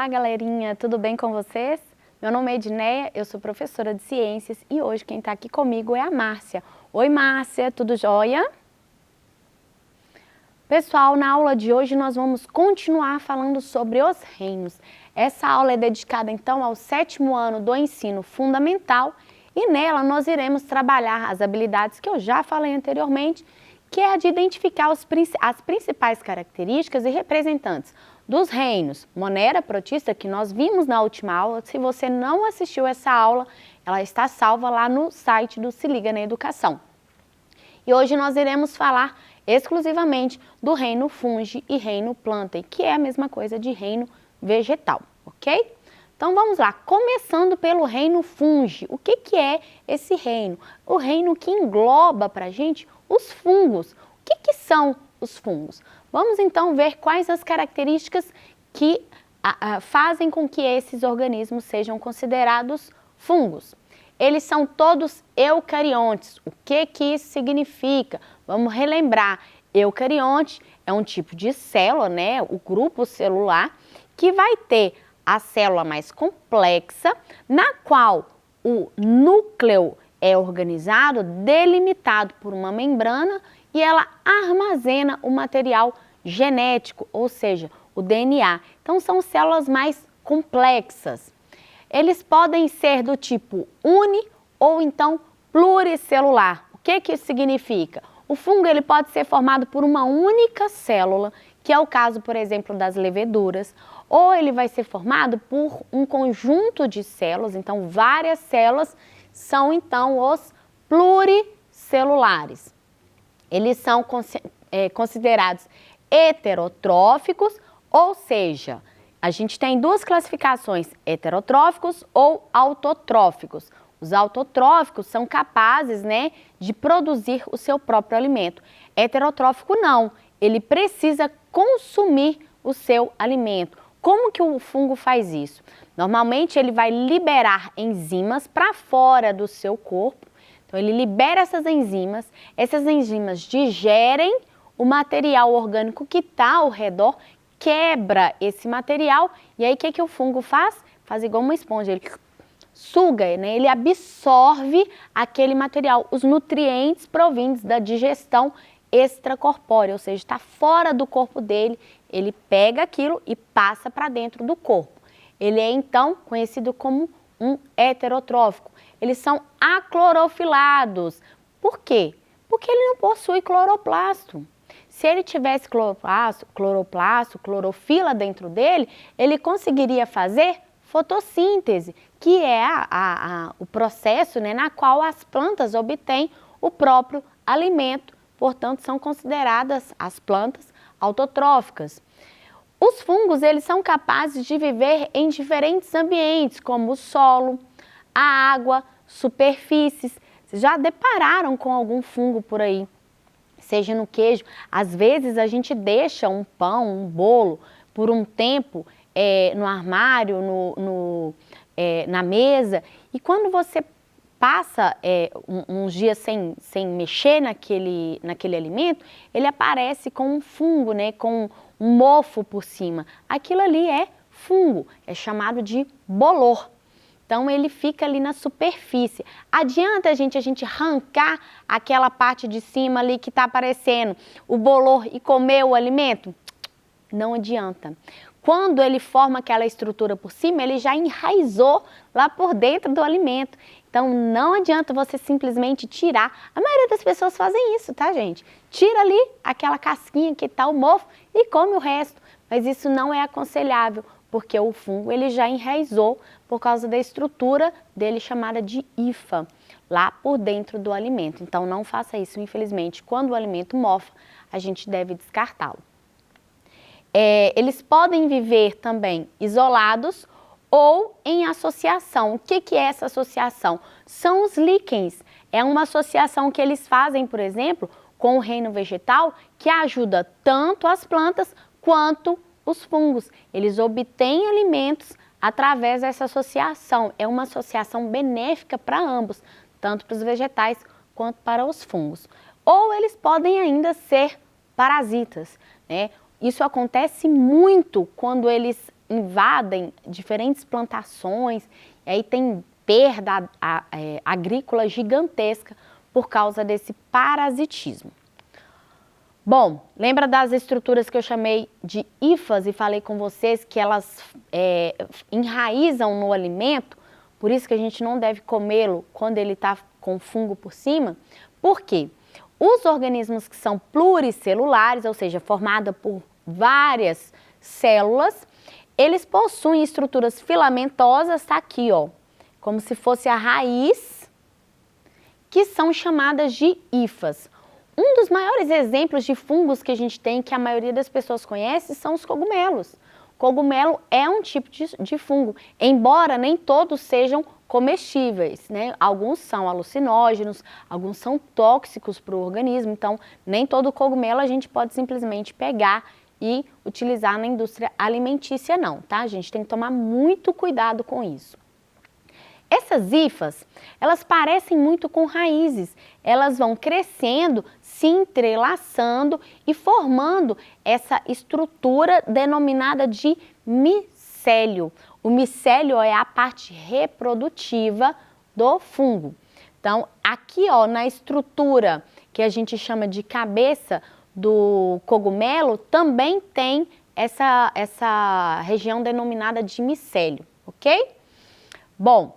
Olá, galerinha, tudo bem com vocês? Meu nome é Edneia, eu sou professora de ciências e hoje quem está aqui comigo é a Márcia. Oi, Márcia, tudo jóia? Pessoal, na aula de hoje nós vamos continuar falando sobre os reinos. Essa aula é dedicada então ao 7º ano do ensino fundamental e nela nós iremos trabalhar as habilidades que eu já falei anteriormente, que é a de identificar as principais características e representantes dos reinos Monera, Protista, que nós vimos na última aula. Se você não assistiu essa aula, ela está salva lá no site do Se Liga na Educação. E hoje nós iremos falar exclusivamente do reino Fungi e reino Plantae, que é a mesma coisa de reino vegetal, ok? Então vamos lá, começando pelo reino Fungi. O que é esse reino? O reino que engloba para a gente os fungos. O que são os fungos? Vamos então ver quais as características que fazem com que esses organismos sejam considerados fungos. Eles são todos eucariontes. O que isso significa? Vamos relembrar. Eucarionte é um tipo de célula, né? O grupo celular, que vai ter a célula mais complexa, na qual o núcleo é organizado, delimitado por uma membrana, e ela armazena o material genético, ou seja, o DNA. Então, são células mais complexas. Eles podem ser do tipo uni ou então pluricelular. O que isso significa? O fungo ele pode ser formado por uma única célula, que é o caso, por exemplo, das leveduras, ou ele vai ser formado por um conjunto de células, então várias células são então os pluricelulares. Eles são considerados heterotróficos, ou seja, a gente tem duas classificações, heterotróficos ou autotróficos. Os autotróficos são capazes, né, de produzir o seu próprio alimento. Heterotrófico não, ele precisa consumir o seu alimento. Como que o fungo faz isso? Normalmente ele vai liberar enzimas para fora do seu corpo. Então ele libera essas enzimas digerem o material orgânico que está ao redor, quebra esse material e aí o que o fungo faz? Faz igual uma esponja, ele suga, né? Ele absorve aquele material, os nutrientes provindos da digestão extracorpórea, ou seja, está fora do corpo dele, ele pega aquilo e passa para dentro do corpo. Ele é então conhecido como um heterotrófico. Eles são aclorofilados. Por quê? Porque ele não possui cloroplasto. Se ele tivesse cloroplasto, clorofila dentro dele, ele conseguiria fazer fotossíntese, que é o processo, né, na qual as plantas obtêm o próprio alimento. Portanto, são consideradas as plantas autotróficas. Os fungos, eles são capazes de viver em diferentes ambientes, como o solo, a água, superfícies. Vocês já depararam com algum fungo por aí? Seja no queijo, às vezes a gente deixa um pão, um bolo, por um tempo no armário, na mesa, e quando você passa uns dias sem mexer naquele alimento, ele aparece com um fungo, né, com um mofo por cima. Aquilo ali é fungo, é chamado de bolor. Então ele fica ali na superfície. Adianta a gente arrancar aquela parte de cima ali que está aparecendo o bolor e comer o alimento? Não adianta. Quando ele forma aquela estrutura por cima, ele já enraizou lá por dentro do alimento. Então não adianta você simplesmente tirar. A maioria das pessoas fazem isso, tá, gente? Tira ali aquela casquinha que está o mofo e come o resto. Mas isso não é aconselhável, porque o fungo ele já enraizou por causa da estrutura dele chamada de hifa, lá por dentro do alimento. Então não faça isso, infelizmente. Quando o alimento mofa, a gente deve descartá-lo. Eles podem viver também isolados ou em associação. O que é essa associação? São os líquens. É uma associação que eles fazem, por exemplo, com o reino vegetal, que ajuda tanto as plantas quanto os fungos. Eles obtêm alimentos através dessa associação. É uma associação benéfica para ambos, tanto para os vegetais quanto para os fungos. Ou eles podem ainda ser parasitas, né? Isso acontece muito quando eles invadem diferentes plantações, e aí tem perda agrícola gigantesca por causa desse parasitismo. Bom, lembra das estruturas que eu chamei de hifas e falei com vocês que elas enraizam no alimento, por isso que a gente não deve comê-lo quando ele está com fungo por cima? Por quê? Os organismos que são pluricelulares, ou seja, formados por várias células, eles possuem estruturas filamentosas, tá aqui, ó, como se fosse a raiz, que são chamadas de hifas. Um dos maiores exemplos de fungos que a gente tem, que a maioria das pessoas conhece, são os cogumelos. Cogumelo é um tipo de fungo, embora nem todos sejam comestíveis, né? Alguns são alucinógenos, alguns são tóxicos para o organismo, então nem todo cogumelo a gente pode simplesmente pegar e utilizar na indústria alimentícia não, tá? A gente tem que tomar muito cuidado com isso. Essas hifas, elas parecem muito com raízes, elas vão crescendo, se entrelaçando e formando essa estrutura denominada de micélio. O micélio é a parte reprodutiva do fungo. Então, aqui ó, na estrutura que a gente chama de cabeça do cogumelo, também tem essa região denominada de micélio, ok? Bom,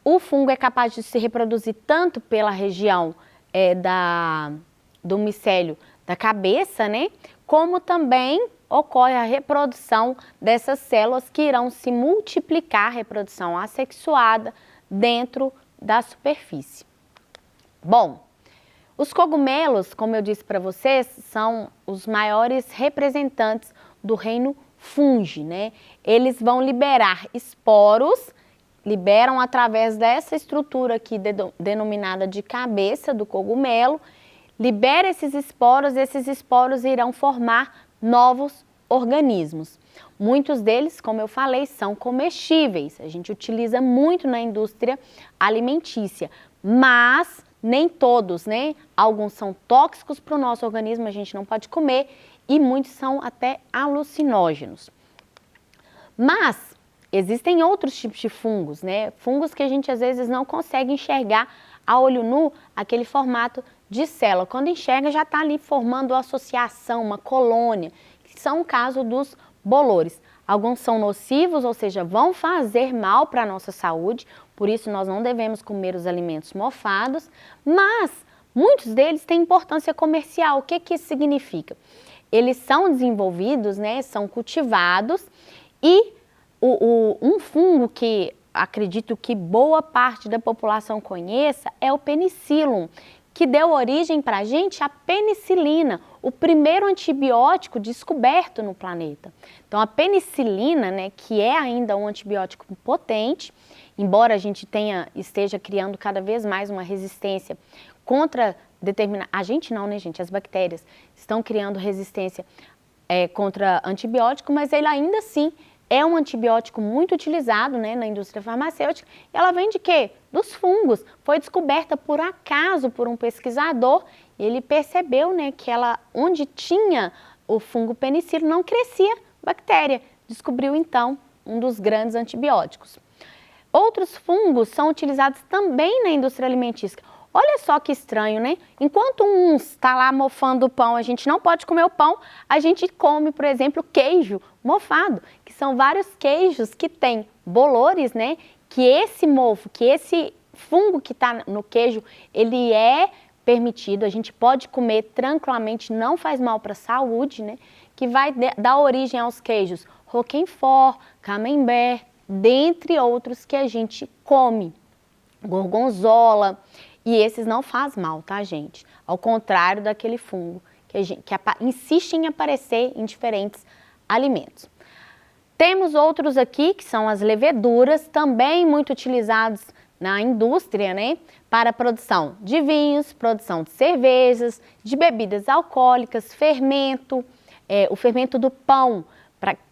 o fungo é capaz de se reproduzir tanto pela região do micélio da cabeça, né? Como também ocorre a reprodução dessas células que irão se multiplicar, reprodução assexuada, dentro da superfície. Bom, os cogumelos, como eu disse para vocês, são os maiores representantes do reino fungi, né? Eles vão liberar esporos, liberam através dessa estrutura aqui denominada de cabeça do cogumelo, libera esses esporos irão formar novos organismos. Muitos deles, como eu falei, são comestíveis, a gente utiliza muito na indústria alimentícia, mas nem todos, né? Alguns são tóxicos para o nosso organismo, a gente não pode comer, e muitos são até alucinógenos. Mas existem outros tipos de fungos, né? Fungos que a gente às vezes não consegue enxergar a olho nu aquele formato de célula. Quando enxerga já está ali formando uma associação, uma colônia, que são o caso dos bolores. Alguns são nocivos, ou seja, vão fazer mal para a nossa saúde, por isso nós não devemos comer os alimentos mofados, mas muitos deles têm importância comercial. O que que isso significa? Eles são desenvolvidos, né? São cultivados e um fungo que acredito que boa parte da população conheça é o penicillium, que deu origem para a gente a penicilina, o primeiro antibiótico descoberto no planeta. Então a penicilina, né, que é ainda um antibiótico potente, embora a gente esteja criando cada vez mais uma resistência contra a gente não, né, gente? As bactérias estão criando resistência contra antibiótico, mas ele ainda assim é um antibiótico muito utilizado, né, na indústria farmacêutica. E ela vem de quê? Dos fungos. Foi descoberta por acaso por um pesquisador. E ele percebeu, né, que onde tinha o fungo penicillium não crescia bactéria. Descobriu então um dos grandes antibióticos. Outros fungos são utilizados também na indústria alimentícia. Olha só que estranho, né? Enquanto uns está lá mofando o pão, a gente não pode comer o pão, a gente come, por exemplo, queijo mofado, que são vários queijos que têm bolores, né? Que esse mofo, que esse fungo que está no queijo, ele é permitido, a gente pode comer tranquilamente, não faz mal para a saúde, né? Que vai dar origem aos queijos Roquefort, Camembert, dentre outros que a gente come, gorgonzola. E esses não faz mal, tá, gente? Ao contrário daquele fungo que insiste em aparecer em diferentes alimentos. Temos outros aqui, que são as leveduras, também muito utilizados na indústria, né? Para a produção de vinhos, produção de cervejas, de bebidas alcoólicas, fermento, o fermento do pão,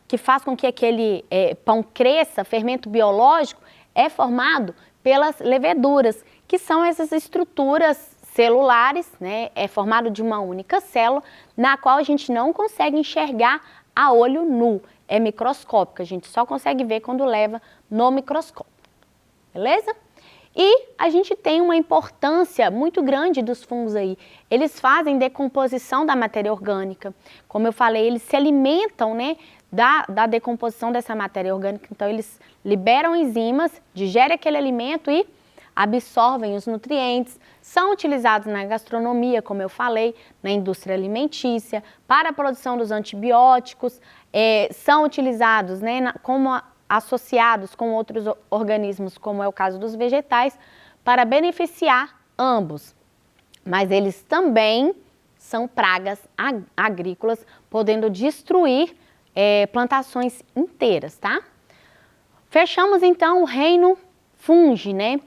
que faz com que aquele pão cresça, fermento biológico, é formado pelas leveduras, que são essas estruturas celulares, né? É formado de uma única célula, na qual a gente não consegue enxergar a olho nu. é microscópica, a gente só consegue ver quando leva no microscópio, beleza? E a gente tem uma importância muito grande dos fungos aí. Eles fazem decomposição da matéria orgânica. Como eu falei, eles se alimentam, né, da decomposição dessa matéria orgânica. Então, eles liberam enzimas, digerem aquele alimento e absorvem os nutrientes. São utilizados na gastronomia, como eu falei, na indústria alimentícia, para a produção dos antibióticos. São utilizados, né, associados com outros organismos, como é o caso dos vegetais, para beneficiar ambos. Mas eles também são pragas agrícolas, podendo destruir plantações inteiras, tá? Fechamos então o reino fungi, né?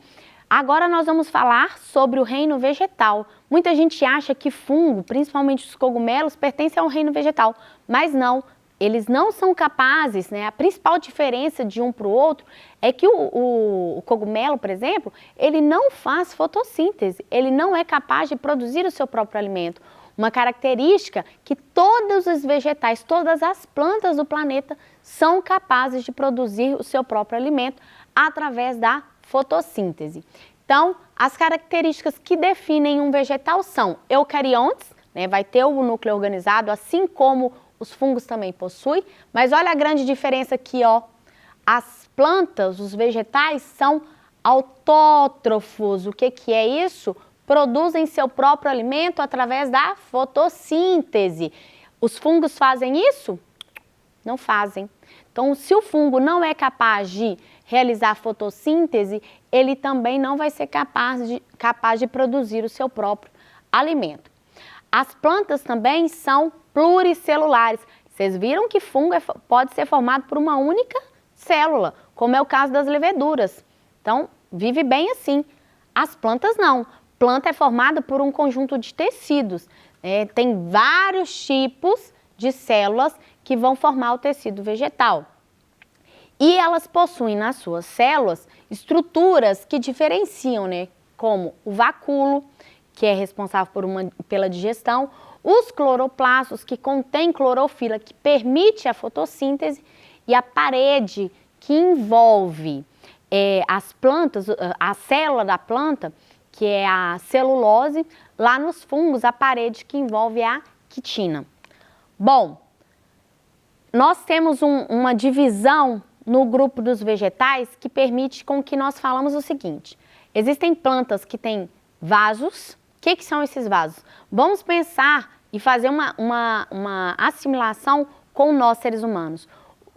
Agora nós vamos falar sobre o reino vegetal. Muita gente acha que fungo, principalmente os cogumelos, pertencem ao reino vegetal, mas não. Eles não são capazes, né? A principal diferença de um para o outro é que o cogumelo, por exemplo, ele não faz fotossíntese, ele não é capaz de produzir o seu próprio alimento. Uma característica que todos os vegetais, todas as plantas do planeta são capazes de produzir o seu próprio alimento através da fotossíntese. Então, as características que definem um vegetal são eucariontes, né? Vai ter o núcleo organizado, assim como os fungos também possuem, mas olha a grande diferença aqui, ó. As plantas, os vegetais são autótrofos. O que é isso? Produzem seu próprio alimento através da fotossíntese. Os fungos fazem isso? Não fazem. Então, se o fungo não é capaz de realizar fotossíntese, ele também não vai ser capaz de produzir o seu próprio alimento. As plantas também são pluricelulares. Vocês viram que fungo pode ser formado por uma única célula, como é o caso das leveduras. Então, vive bem assim. As plantas não. Planta é formada por um conjunto de tecidos. Tem vários tipos de células que vão formar o tecido vegetal. E elas possuem nas suas células estruturas que diferenciam, né? Como o vacúolo, que é responsável pela digestão, os cloroplastos, que contém clorofila, que permite a fotossíntese, e a parede, que envolve as plantas, a célula da planta, que é a celulose, lá nos fungos, a parede que envolve a quitina. Bom, nós temos uma divisão no grupo dos vegetais que permite com que nós falamos o seguinte: existem plantas que têm vasos. O que são esses vasos? Vamos pensar e fazer uma assimilação com nós, seres humanos.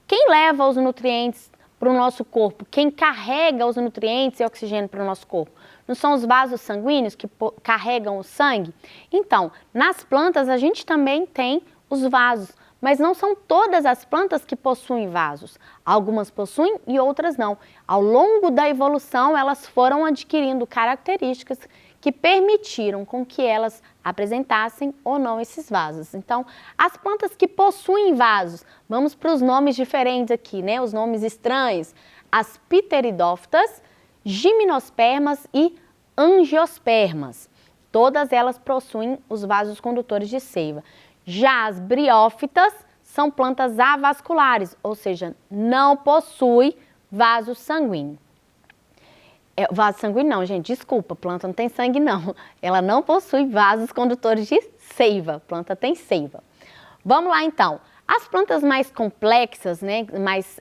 Quem leva os nutrientes para o nosso corpo? Quem carrega os nutrientes e oxigênio para o nosso corpo? Não são os vasos sanguíneos que carregam o sangue? Então, nas plantas a gente também tem os vasos, mas não são todas as plantas que possuem vasos. Algumas possuem e outras não. Ao longo da evolução, elas foram adquirindo características que permitiram com que elas apresentassem ou não esses vasos. Então, as plantas que possuem vasos, vamos para os nomes diferentes aqui, né? Os nomes estranhos: as pteridófitas, gimnospermas e angiospermas. Todas elas possuem os vasos condutores de seiva. Já as briófitas são plantas avasculares, ou seja, não possui vaso sanguíneo. Vaso sanguíneo não, gente, desculpa, planta não tem sangue não. Ela não possui vasos condutores de seiva, planta tem seiva. Vamos lá então. As plantas mais complexas, né, mais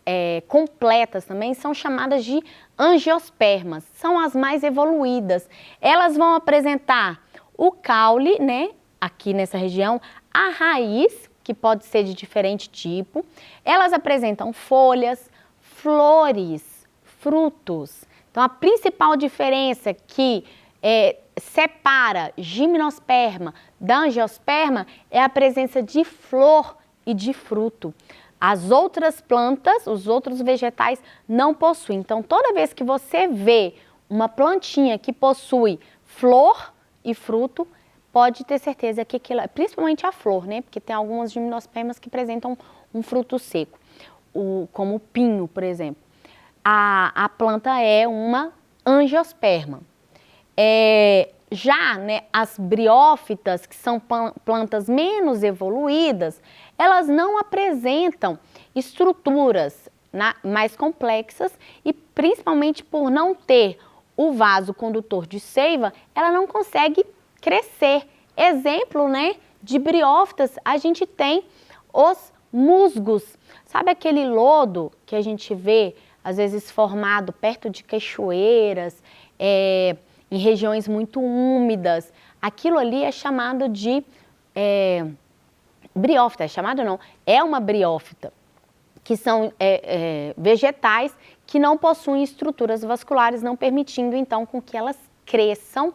completas também, são chamadas de angiospermas, são as mais evoluídas. Elas vão apresentar o caule, né, aqui nessa região, a raiz, que pode ser de diferente tipo. Elas apresentam folhas, flores, frutos. Então, a principal diferença que separa gimnosperma da angiosperma é a presença de flor e de fruto. As outras plantas, os outros vegetais não possuem. Então, toda vez que você vê uma plantinha que possui flor e fruto, pode ter certeza que aquilo é, principalmente a flor, né? Porque tem algumas gimnospermas que apresentam um fruto seco, como o pinho, por exemplo. A planta é uma angiosperma. Já, né, as briófitas, que são plantas menos evoluídas, elas não apresentam estruturas mais complexas e principalmente por não ter o vaso condutor de seiva, ela não consegue crescer. Exemplo, né, de briófitas, a gente tem os musgos. Sabe aquele lodo que a gente vê, às vezes formado perto de cachoeiras, em regiões muito úmidas? Aquilo ali é chamado de briófita, é uma briófita, que são vegetais que não possuem estruturas vasculares, não permitindo então com que elas cresçam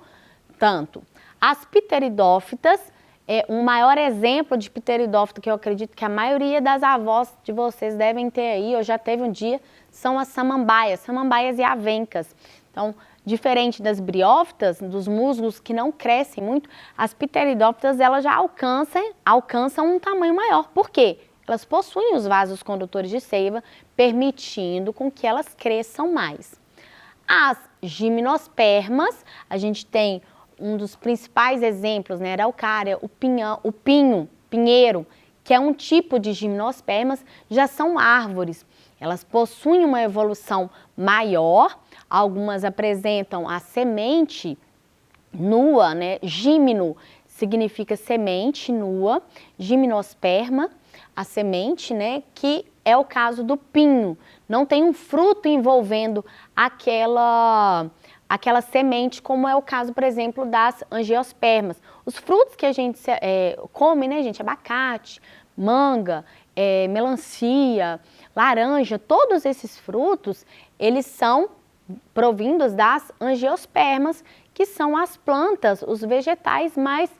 tanto. As pteridófitas, um maior exemplo de pteridófita que eu acredito que a maioria das avós de vocês devem ter aí, ou já teve um dia, são as samambaias e avencas. Então, diferente das briófitas, dos musgos que não crescem muito, as pteridófitas elas já alcançam um tamanho maior. Por quê? Elas possuem os vasos condutores de seiva, permitindo com que elas cresçam mais. As gimnospermas, a gente tem um dos principais exemplos, né, araucária, o pinheiro, que é um tipo de gimnospermas, já são árvores. Elas possuem uma evolução maior, algumas apresentam a semente nua, né, gímino significa semente nua, gimnosperma, a semente, né, que é o caso do pinho. Não tem um fruto envolvendo aquela semente, como é o caso, por exemplo, das angiospermas. Os frutos que a gente come, né, gente, abacate, manga, melancia, laranja, todos esses frutos, eles são provindos das angiospermas, que são as plantas, os vegetais mais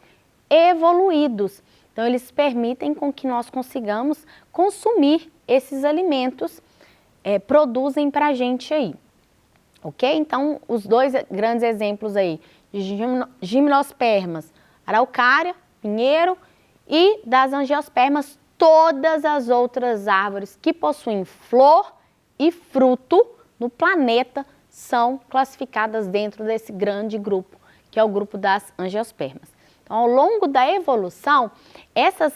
evoluídos. Então, eles permitem com que nós consigamos consumir esses alimentos, produzem para a gente aí. Ok? Então, os dois grandes exemplos aí, de gimnospermas, araucária, pinheiro, e das angiospermas, todas as outras árvores que possuem flor e fruto no planeta são classificadas dentro desse grande grupo, que é o grupo das angiospermas. Então, ao longo da evolução, essas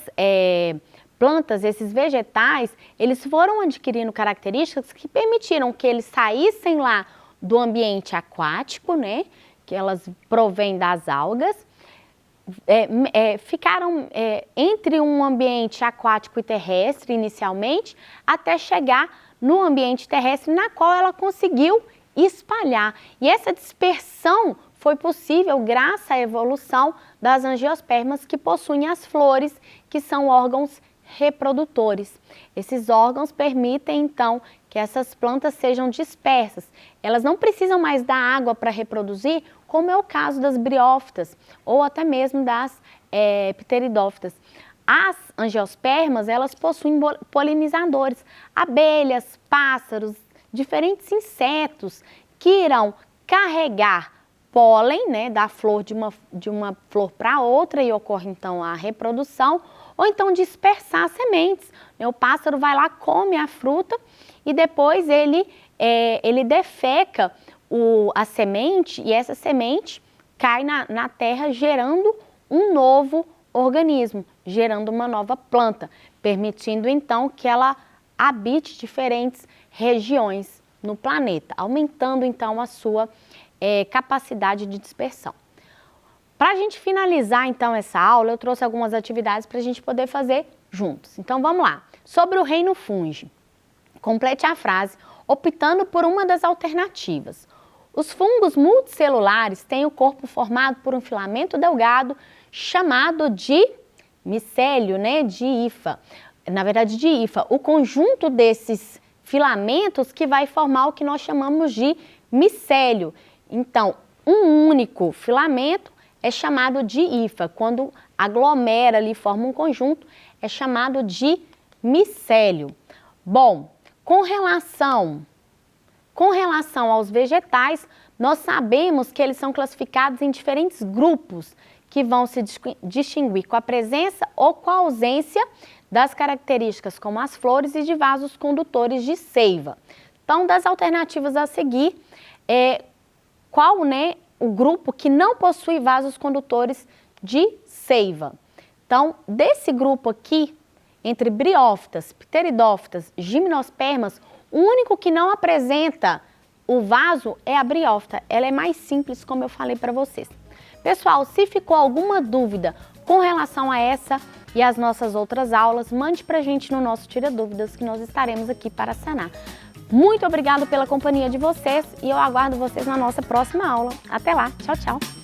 plantas, esses vegetais, eles foram adquirindo características que permitiram que eles saíssem lá do ambiente aquático, né, que elas provêm das algas, ficaram entre um ambiente aquático e terrestre inicialmente, até chegar no ambiente terrestre, na qual ela conseguiu espalhar. E essa dispersão foi possível graças à evolução das angiospermas, que possuem as flores, que são órgãos reprodutores. Esses órgãos permitem, então, que essas plantas sejam dispersas. Elas não precisam mais da água para reproduzir, como é o caso das briófitas, ou até mesmo das pteridófitas. As angiospermas, elas possuem polinizadores, abelhas, pássaros, diferentes insetos que irão carregar pólen, né, da flor de uma flor para outra, e ocorre então a reprodução, ou então dispersar sementes. O pássaro vai lá, come a fruta e depois ele defeca a semente, e essa semente cai na terra, gerando um novo organismo, gerando uma nova planta, permitindo então que ela habite diferentes regiões no planeta, aumentando então a sua capacidade de dispersão. Para a gente finalizar então essa aula, eu trouxe algumas atividades para a gente poder fazer juntos. Então vamos lá. Sobre o reino fungi, complete a frase optando por uma das alternativas. Os fungos multicelulares têm o corpo formado por um filamento delgado chamado de micélio, né, de hifa. Na verdade, de hifa. O conjunto desses filamentos que vai formar o que nós chamamos de micélio. Então, um único filamento é chamado de hifa. Quando aglomera ali, forma um conjunto, é chamado de micélio. Bom, com relação aos vegetais, nós sabemos que eles são classificados em diferentes grupos que vão se distinguir com a presença ou com a ausência das características como as flores e de vasos condutores de seiva. Então, das alternativas a seguir, qual, né, o grupo que não possui vasos condutores de seiva? Então, desse grupo aqui, entre briófitas, pteridófitas, gimnospermas, o único que não apresenta o vaso é a briófita. Ela é mais simples, como eu falei para vocês. Pessoal, se ficou alguma dúvida com relação a essa e as nossas outras aulas, mande pra gente no nosso Tira Dúvidas, que nós estaremos aqui para sanar. Muito obrigada pela companhia de vocês e eu aguardo vocês na nossa próxima aula. Até lá, tchau, tchau!